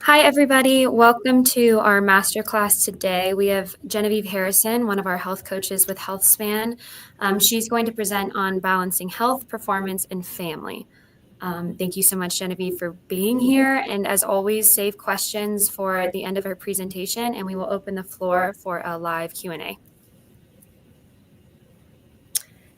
Hi, everybody. Welcome to our masterclass today. We have Genevieve Harrison, one of our health coaches with Healthspan. She's going to present on balancing health, performance, and family. Thank you so much, Genevieve, for being here. And as always, save questions for the end of our presentation, and we will open the floor for a live Q&A.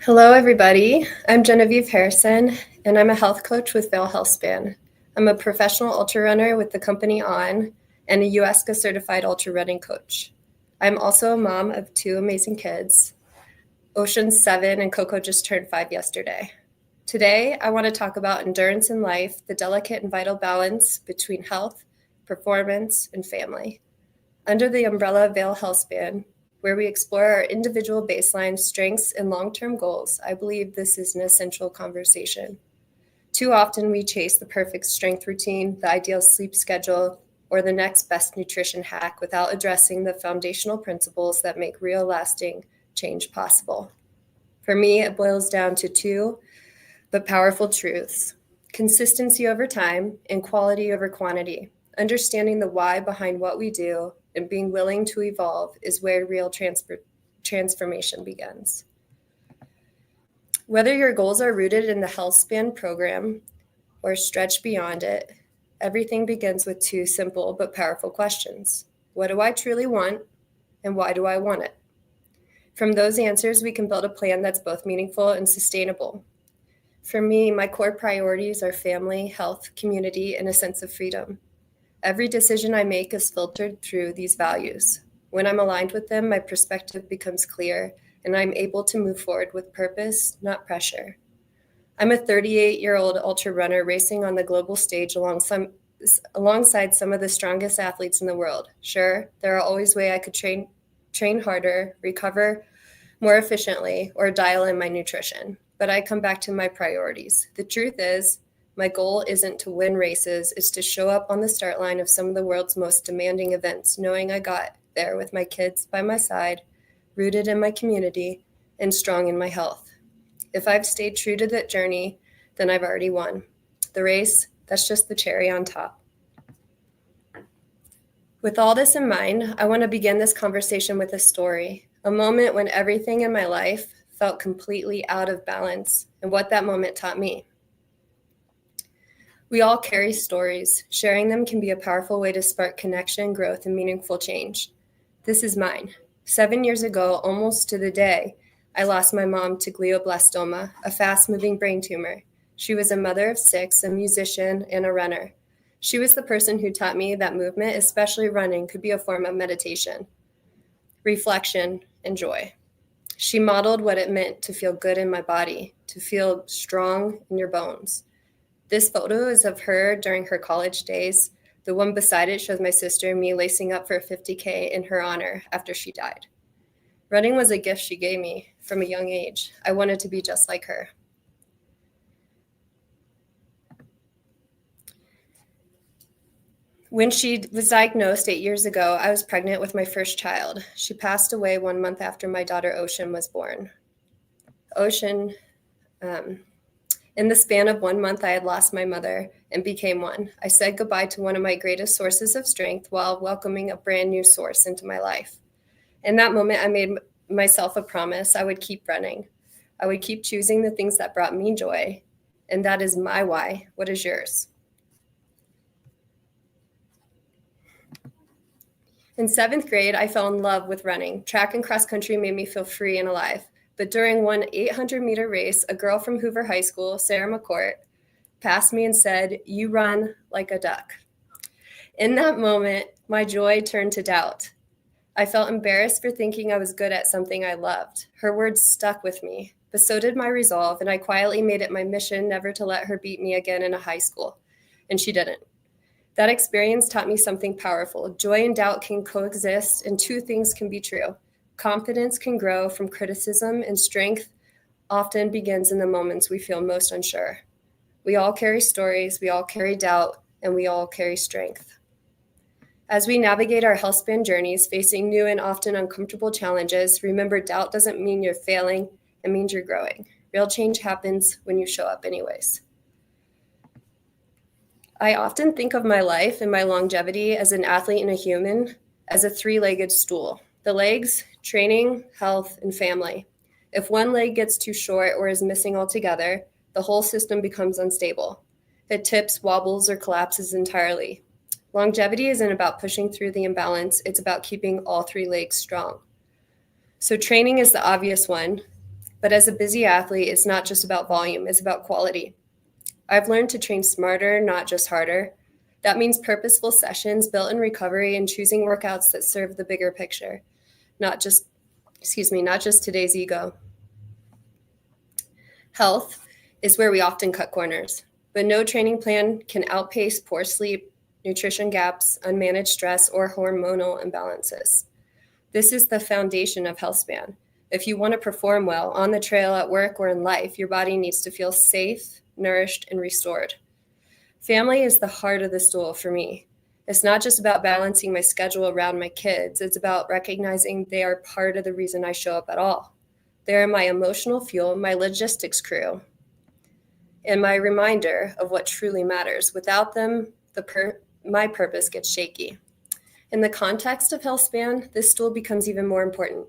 Hello, everybody. I'm Genevieve Harrison, and I'm a health coach with Vail Healthspan. I'm a professional ultra runner with the company On and a USCA certified ultra running coach. I'm also a mom of two amazing kids. Ocean's 7 and Coco just turned 5 yesterday. Today, I want to talk about endurance in life, the delicate and vital balance between health, performance, and family. Under the umbrella of Vail Healthspan, where we explore our individual baseline strengths and long-term goals, I believe this is an essential conversation. Too often we chase the perfect strength routine, the ideal sleep schedule, or the next best nutrition hack without addressing the foundational principles that make real lasting change possible. For me, it boils down to two but powerful truths: consistency over time and quality over quantity. Understanding the why behind what we do and being willing to evolve is where real transformation begins. Whether your goals are rooted in the Healthspan program or stretch beyond it, everything begins with two simple but powerful questions. What do I truly want, and why do I want it? From those answers, we can build a plan that's both meaningful and sustainable. For me, my core priorities are family, health, community, and a sense of freedom. Every decision I make is filtered through these values. When I'm aligned with them, my perspective becomes clear, and I'm able to move forward with purpose, not pressure. I'm a 38-year-old ultra runner racing on the global stage alongside some of the strongest athletes in the world. Sure, there are always ways I could train harder, recover more efficiently, or dial in my nutrition. But I come back to my priorities. The truth is, my goal isn't to win races, it's to show up on the start line of some of the world's most demanding events, knowing I got there with my kids by my side, rooted in my community, and strong in my health. If I've stayed true to that journey, then I've already won. The race, that's just the cherry on top. With all this in mind, I want to begin this conversation with a story, a moment when everything in my life felt completely out of balance, and what that moment taught me. We all carry stories. Sharing them can be a powerful way to spark connection, growth, and meaningful change. This is mine. 7 years ago, almost to the day, I lost my mom to glioblastoma, a fast-moving brain tumor. She was a mother of 6, a musician, and a runner. She was the person who taught me that movement, especially running, could be a form of meditation, reflection, and joy. She modeled what it meant to feel good in my body, to feel strong in your bones. This photo is of her during her college days. The one beside it shows my sister and me lacing up for a 50K in her honor after she died. Running was a gift she gave me from a young age. I wanted to be just like her. When she was diagnosed 8 years ago, I was pregnant with my first child. She passed away 1 month after my daughter Ocean was born. In the span of 1 month, I had lost my mother and became one. I said goodbye to one of my greatest sources of strength while welcoming a brand new source into my life. In that moment, I made myself a promise. I would keep running. I would keep choosing the things that brought me joy. And that is my why. What is yours? In 7th grade, I fell in love with running. Track and cross country made me feel free and alive. But during one 800-meter race, a girl from Hoover High School, Sarah McCourt, passed me and said, "You run like a duck." In that moment, my joy turned to doubt. I felt embarrassed for thinking I was good at something I loved. Her words stuck with me, but so did my resolve, and I quietly made it my mission never to let her beat me again in a high school. And she didn't. That experience taught me something powerful. Joy and doubt can coexist, and two things can be true. Confidence can grow from criticism, and strength often begins in the moments we feel most unsure. We all carry stories, we all carry doubt, and we all carry strength. As we navigate our healthspan journeys, facing new and often uncomfortable challenges, remember, doubt doesn't mean you're failing, it means you're growing. Real change happens when you show up anyways. I often think of my life and my longevity as an athlete and a human as a three-legged stool. The legs, training, health, and family. If one leg gets too short or is missing altogether, the whole system becomes unstable. It tips, wobbles, or collapses entirely. Longevity isn't about pushing through the imbalance, it's about keeping all three legs strong. So training is the obvious one, but as a busy athlete, it's not just about volume, it's about quality. I've learned to train smarter, not just harder. That means purposeful sessions built in recovery and choosing workouts that serve the bigger picture, not just today's ego. Health is where we often cut corners, but no training plan can outpace poor sleep, nutrition gaps, unmanaged stress, or hormonal imbalances. This is the foundation of Healthspan. If you want to perform well on the trail, at work, or in life, your body needs to feel safe, nourished, and restored. Family is the heart of the stool for me. It's not just about balancing my schedule around my kids. It's about recognizing they are part of the reason I show up at all. They are my emotional fuel, my logistics crew, and my reminder of what truly matters. Without them, my purpose gets shaky. In the context of Healthspan, this stool becomes even more important.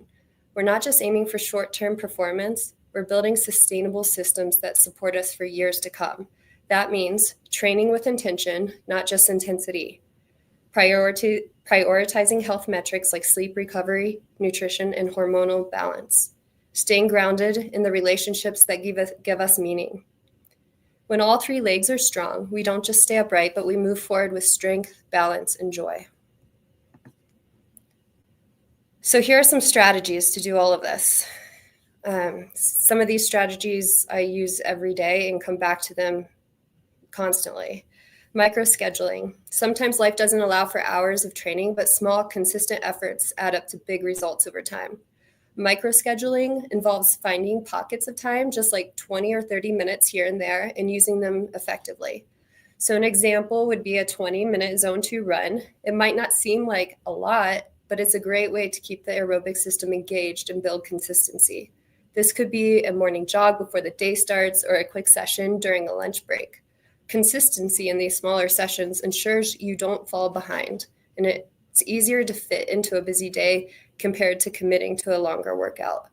We're not just aiming for short-term performance, we're building sustainable systems that support us for years to come. That means training with intention, not just intensity. Prioritizing health metrics like sleep recovery, nutrition, and hormonal balance. Staying grounded in the relationships that give us meaning. When all three legs are strong, we don't just stay upright, but we move forward with strength, balance, and joy. So here are some strategies to do all of this. Some of these strategies I use every day and come back to them constantly. Micro-scheduling. Sometimes life doesn't allow for hours of training, but small, consistent efforts add up to big results over time. Micro-scheduling involves finding pockets of time, just like 20 or 30 minutes here and there, and using them effectively. So an example would be a 20-minute Zone 2 run. It might not seem like a lot, but it's a great way to keep the aerobic system engaged and build consistency. This could be a morning jog before the day starts or a quick session during a lunch break. Consistency in these smaller sessions ensures you don't fall behind, and it's easier to fit into a busy day compared to committing to a longer workout.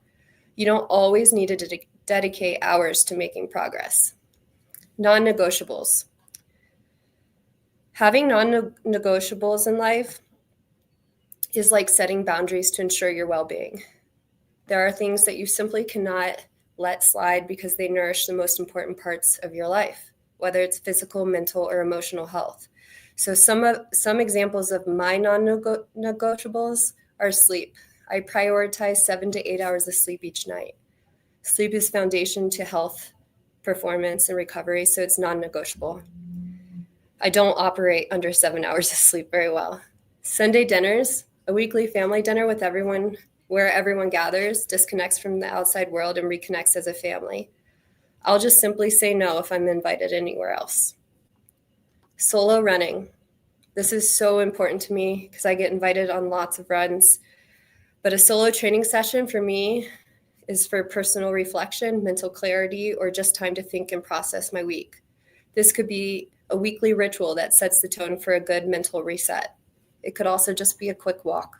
You don't always need to dedicate hours to making progress. Non-negotiables. Having non-negotiables in life is like setting boundaries to ensure your well-being. There are things that you simply cannot let slide because they nourish the most important parts of your life, whether it's physical, mental, or emotional health. So some examples of my non-negotiables are sleep. I prioritize 7 to 8 hours of sleep each night. Sleep is foundation to health, performance, and recovery, so it's non-negotiable. I don't operate under 7 hours of sleep very well. Sunday dinners, a weekly family dinner with everyone, where everyone gathers, disconnects from the outside world, and reconnects as a family. I'll just simply say no if I'm invited anywhere else. Solo running. This is so important to me because I get invited on lots of runs. But a solo training session for me is for personal reflection, mental clarity, or just time to think and process my week. This could be a weekly ritual that sets the tone for a good mental reset. It could also just be a quick walk.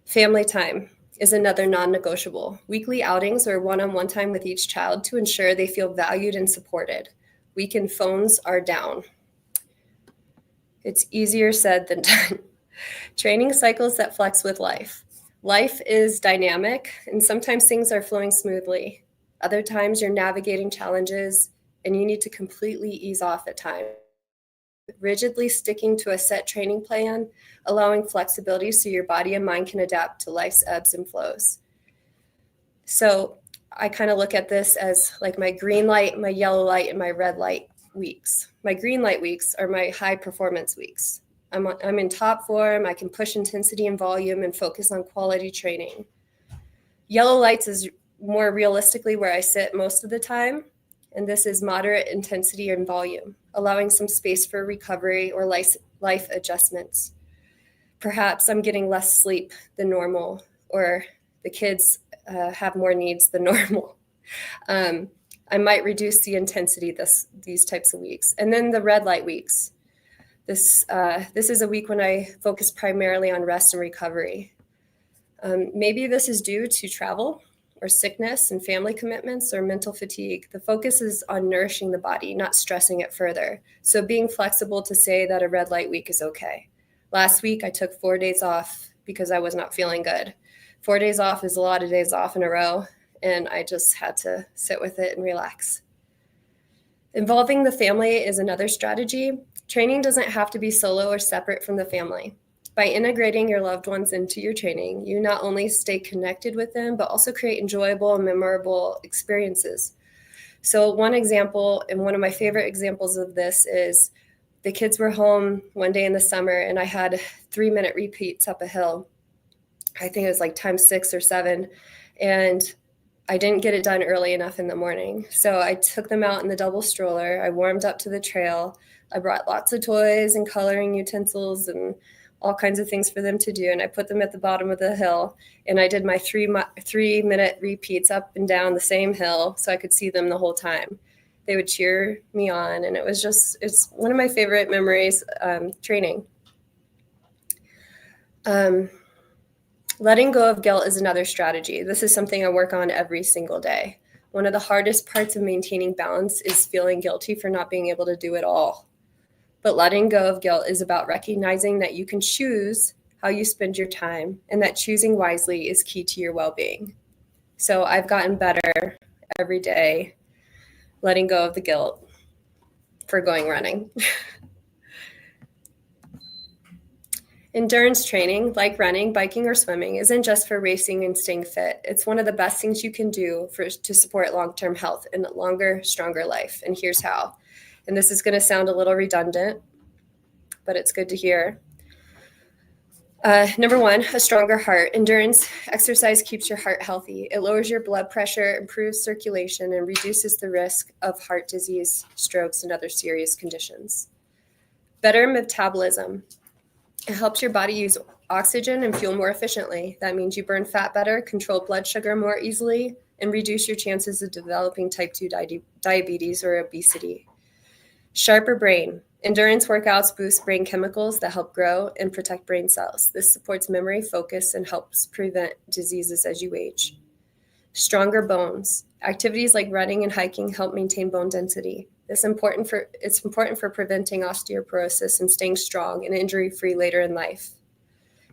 Family time is another non-negotiable. Weekly outings or one-on-one time with each child to ensure they feel valued and supported. Weekend phones are down. It's easier said than done. Training cycles that flex with life. Life is dynamic, and sometimes things are flowing smoothly. Other times you're navigating challenges, and you need to completely ease off at times. Rigidly sticking to a set training plan, allowing flexibility so your body and mind can adapt to life's ebbs and flows. So I kind of look at this as like my green light, my yellow light, and my red light weeks. My green light weeks are my high performance weeks. I'm in top form. I can push intensity and volume and focus on quality training. Yellow lights is more realistically where I sit most of the time. And this is moderate intensity and volume, allowing some space for recovery or life adjustments. Perhaps I'm getting less sleep than normal, or the kids have more needs than normal. I'm I might reduce the intensity these types of weeks. And then the red light weeks. This is a week when I focus primarily on rest and recovery. Maybe this is due to travel or sickness and family commitments or mental fatigue. The focus is on nourishing the body, not stressing it further. So being flexible to say that a red light week is okay. Last week, I took 4 days off because I was not feeling good. 4 days off is a lot of days off in a row, and I just had to sit with it and relax. Involving the family is another strategy. Training doesn't have to be solo or separate from the family. By integrating your loved ones into your training, you not only stay connected with them, but also create enjoyable and memorable experiences. So one example, and one of my favorite examples of this, is the kids were home one day in the summer and I had 3-minute repeats up a hill. I think it was like times 6 or 7. And I didn't get it done early enough in the morning. So I took them out in the double stroller. I warmed up to the trail. I brought lots of toys and coloring utensils and all kinds of things for them to do. And I put them at the bottom of the hill. And I did my 3-minute repeats up and down the same hill so I could see them the whole time. They would cheer me on. And it's one of my favorite memories, training. Letting go of guilt is another strategy. This is something I work on every single day. One of the hardest parts of maintaining balance is feeling guilty for not being able to do it all. But letting go of guilt is about recognizing that you can choose how you spend your time and that choosing wisely is key to your well-being. So I've gotten better every day, letting go of the guilt for going running. Endurance training, like running, biking, or swimming, isn't just for racing and staying fit. It's one of the best things you can do to support long-term health and a longer, stronger life. And here's how. And this is going to sound a little redundant, but it's good to hear. Number 1, a stronger heart. Endurance exercise keeps your heart healthy. It lowers your blood pressure, improves circulation, and reduces the risk of heart disease, strokes, and other serious conditions. Better metabolism. It helps your body use oxygen and fuel more efficiently. That means you burn fat better, control blood sugar more easily, and reduce your chances of developing type 2 diabetes or obesity. Sharper brain. Endurance workouts boost brain chemicals that help grow and protect brain cells. This supports memory, focus, and helps prevent diseases as you age. Stronger bones. Activities like running and hiking help maintain bone density. It's important for preventing osteoporosis and staying strong and injury-free later in life.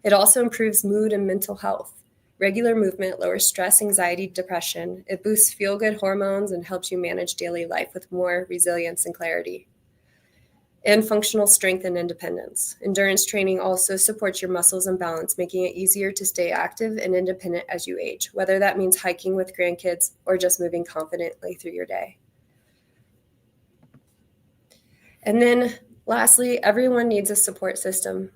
It also improves mood and mental health. Regular movement lowers stress, anxiety, depression. It boosts feel-good hormones and helps you manage daily life with more resilience and clarity. And functional strength and independence. Endurance training also supports your muscles and balance, making it easier to stay active and independent as you age, whether that means hiking with grandkids or just moving confidently through your day. And then lastly, everyone needs a support system.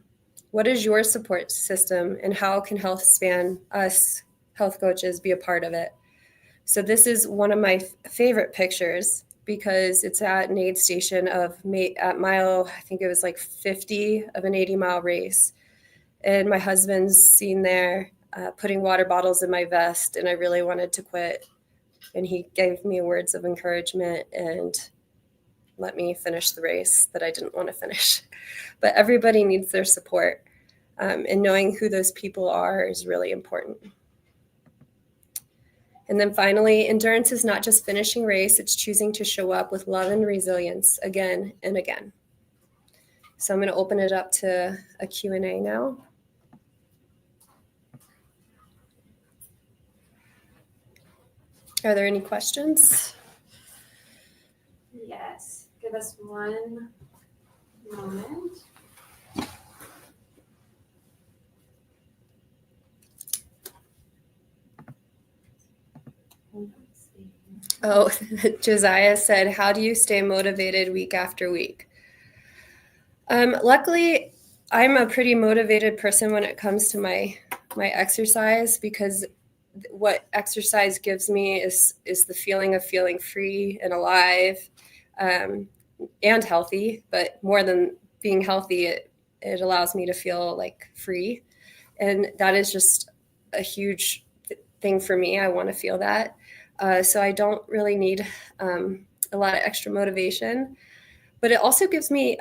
What is your support system and how can Healthspan, us health coaches, be a part of it? So this is one of my favorite pictures because it's at an aid station at mile, I think it was like 50 of an 80-mile race. And my husband's seen there putting water bottles in my vest, and I really wanted to quit. And he gave me words of encouragement and let me finish the race that I didn't want to finish. But everybody needs their support. And knowing who those people are is really important. And then finally, endurance is not just finishing race, it's choosing to show up with love and resilience again and again. So I'm going to open it up to a Q&A now. Are there any questions? Yes. Give us one moment. Oh, Josiah said, how do you stay motivated week after week? Luckily, I'm a pretty motivated person when it comes to my exercise, because what exercise gives me is the feeling of feeling free and alive, and healthy. But more than being healthy, it allows me to feel like free. And that is just a huge thing for me. I want to feel that. So I don't really need a lot of extra motivation. But it also gives me,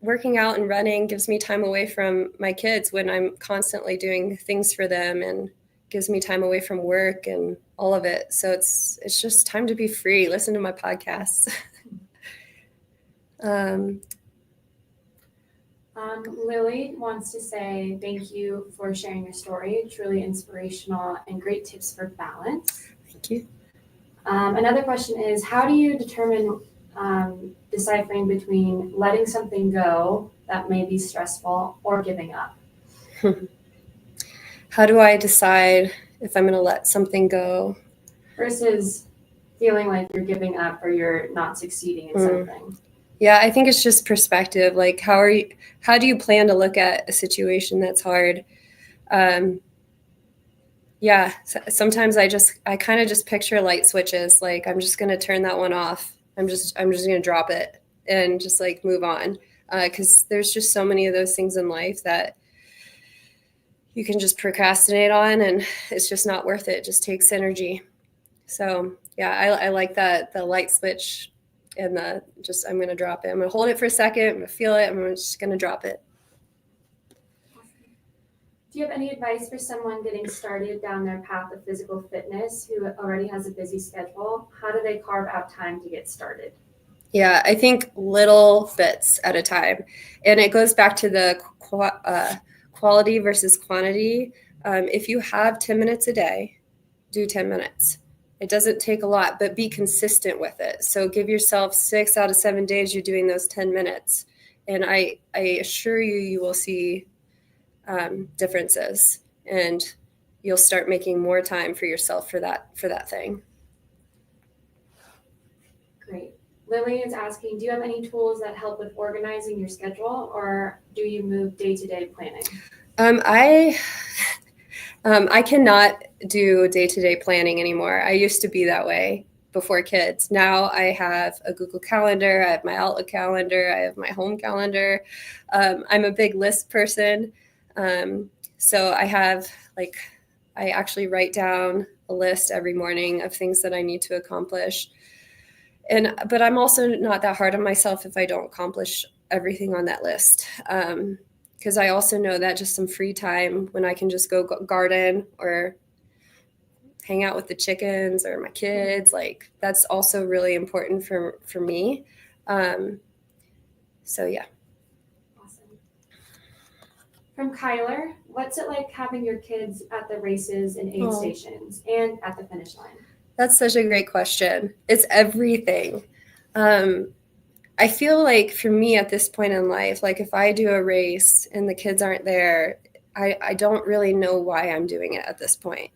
working out and running gives me time away from my kids when I'm constantly doing things for them, and gives me time away from work and all of it. So it's just time to be free. Listen to my podcasts. Lily wants to say thank you for sharing your story. Truly inspirational and great tips for balance. Thank you. Another question is, how do you determine deciphering between letting something go that may be stressful or giving up? How do I decide if I'm going to let something go versus feeling like you're giving up or you're not succeeding in something? Yeah, I think it's just perspective. Like, how do you plan to look at a situation that's hard? Sometimes I kind of just picture light switches. Like, I'm just going to turn that one off. I'm just going to drop it and just like move on. Cause there's just so many of those things in life that you can just procrastinate on, and it's just not worth it. It just takes energy. So yeah, I like that, the light switch, and I'm going to drop it. I'm going to hold it for a second. I'm going to feel it. I'm just going to drop it. Do you have any advice for someone getting started down their path of physical fitness who already has a busy schedule? How do they carve out time to get started? Yeah, I think little bits at a time. And it goes back to the quality versus quantity. If you have 10 minutes a day, do 10 minutes. It doesn't take a lot, but be consistent with it. So give yourself 6 out of 7 days you're doing those 10 minutes. And I assure you, you will see differences, and you'll start making more time for yourself for that thing. Great. Lily is asking, do you have any tools that help with organizing your schedule, or do you move day-to-day planning? I cannot do day-to-day planning anymore. I used to be that way before kids. Now I have a Google Calendar, I have my Outlook calendar, I have my home calendar. I'm a big list person. So I actually write down a list every morning of things that I need to accomplish. But I'm also not that hard on myself if I don't accomplish everything on that list. Because I also know that just some free time when I can just go garden or hang out with the chickens or my kids, like that's also really important for me. So yeah. Awesome. From Kyler, what's it like having your kids at the races and aid stations and at the finish line? That's such a great question. It's everything. I feel like for me at this point in life, like if I do a race and the kids aren't there, I don't really know why I'm doing it at this point.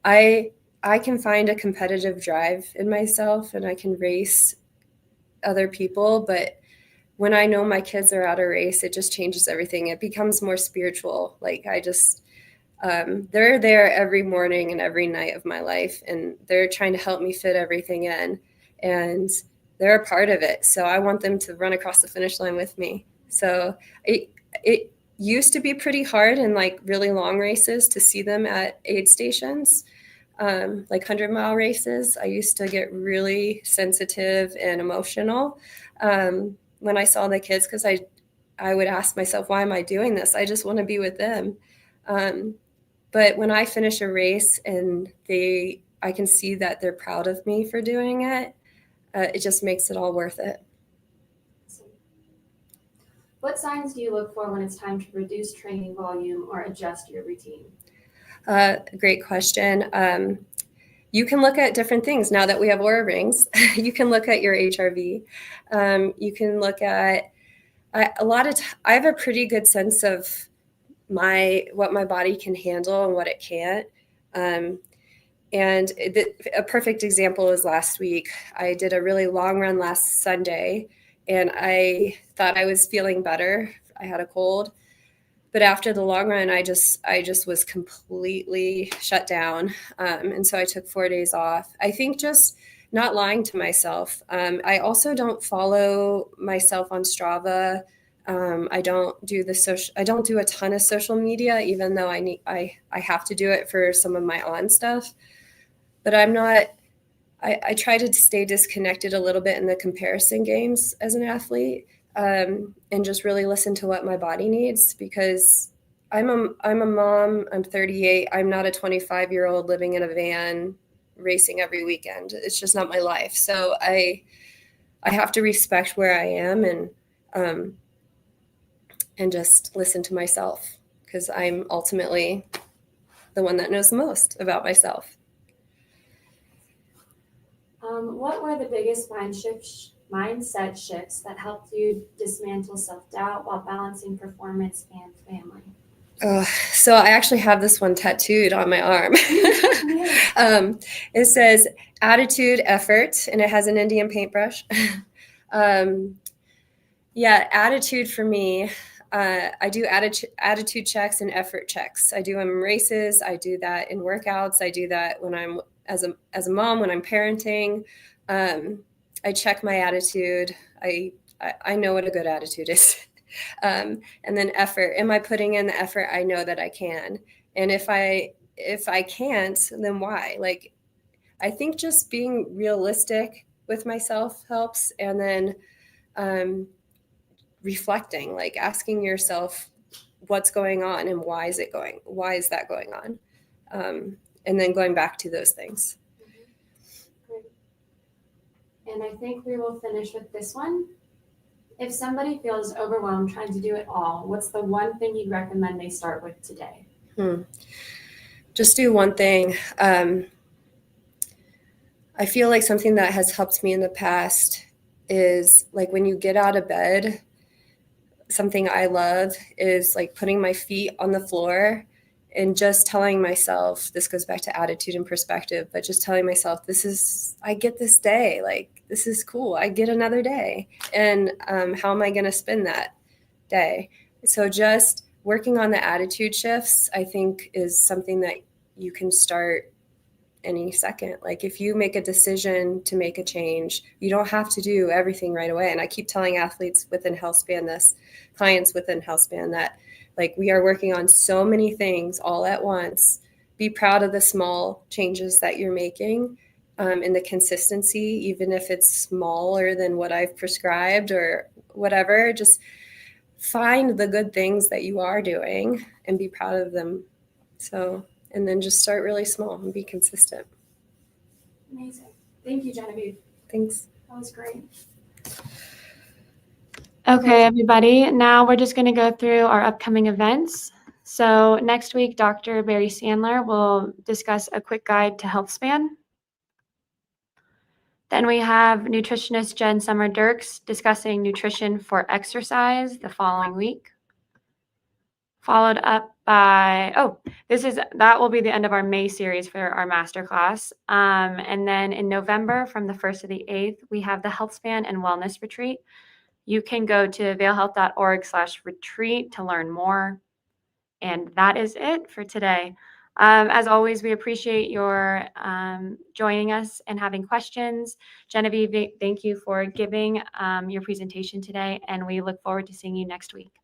I can find a competitive drive in myself, and I can race other people, but when I know my kids are at a race, it just changes everything. It becomes more spiritual. Like they're there every morning and every night of my life, and they're trying to help me fit everything in, and they're a part of it. So I want them to run across the finish line with me. So it used to be pretty hard in like really long races to see them at aid stations, like 100-mile races. I used to get really sensitive and emotional when I saw the kids, because I would ask myself, why am I doing this? I just want to be with them. But when I finish a race and I can see that they're proud of me for doing it, it just makes it all worth it. What signs do you look for when it's time to reduce training volume or adjust your routine? Great question. You can look at different things now that we have Oura rings. You can look at your HRV. You can look at I have a pretty good sense of what my body can handle and what it can't. And a perfect example is last week. I did a really long run last Sunday, and I thought I was feeling better. I had a cold, but after the long run, I just was completely shut down. And so I took 4 days off. I think just not lying to myself. I also don't follow myself on Strava. I don't do a ton of social media, even though I have to do it for some of my on stuff. But I'm not I try to stay disconnected a little bit in the comparison games as an athlete, and just really listen to what my body needs, because I'm a mom. I'm 38. I'm not a 25-year-old living in a van racing every weekend. It's just not my life. So I have to respect where I am, and just listen to myself, because I'm ultimately the one that knows the most about myself. What were the biggest mindset shifts that helped you dismantle self-doubt while balancing performance and family? So I actually have this one tattooed on my arm. It says attitude, effort, and it has an Indian paintbrush. Yeah, attitude for me. I do attitude checks and effort checks. I do them in races. I do that in workouts. I do that when I'm as a mom, when I'm parenting. I check my attitude. I know what a good attitude is. And then effort. Am I putting in the effort? I know that I can. And if I can't, then why? Like, I think just being realistic with myself helps. And then reflecting, like asking yourself what's going on and why is that going on, and then going back to those things. Great. And I think we will finish with this one. If somebody feels overwhelmed trying to do it all, what's the one thing you'd recommend they start with today? Just do one thing. I feel like something that has helped me in the past is, like, when you get out of bed, something I love is like putting my feet on the floor and just telling myself, this goes back to attitude and perspective, but just telling myself, I get this day. Like, this is cool. I get another day. And how am I going to spend that day? So just working on the attitude shifts, I think, is something that you can start any second. Like, if you make a decision to make a change, you don't have to do everything right away. And I keep telling athletes within Healthspan clients within Healthspan, that, like, we are working on so many things all at once. Be proud of the small changes that you're making, and the consistency, even if it's smaller than what I've prescribed or whatever. Just find the good things that you are doing and be proud of them. And then just start really small and be consistent. Amazing. Thank you, Genevieve. Thanks. That was great. Okay, everybody. Now we're just going to go through our upcoming events. So next week, Dr. Barry Sandler will discuss a quick guide to Healthspan. Then we have nutritionist Jen Summer-Dirks discussing nutrition for exercise the following week. Followed up by, that will be the end of our May series for our masterclass. And then in November, from the 1st to the 8th, we have the Healthspan and Wellness Retreat. You can go to vailhealth.org/retreat to learn more. And that is it for today. As always, we appreciate your joining us and having questions. Genevieve, thank you for giving your presentation today, and we look forward to seeing you next week.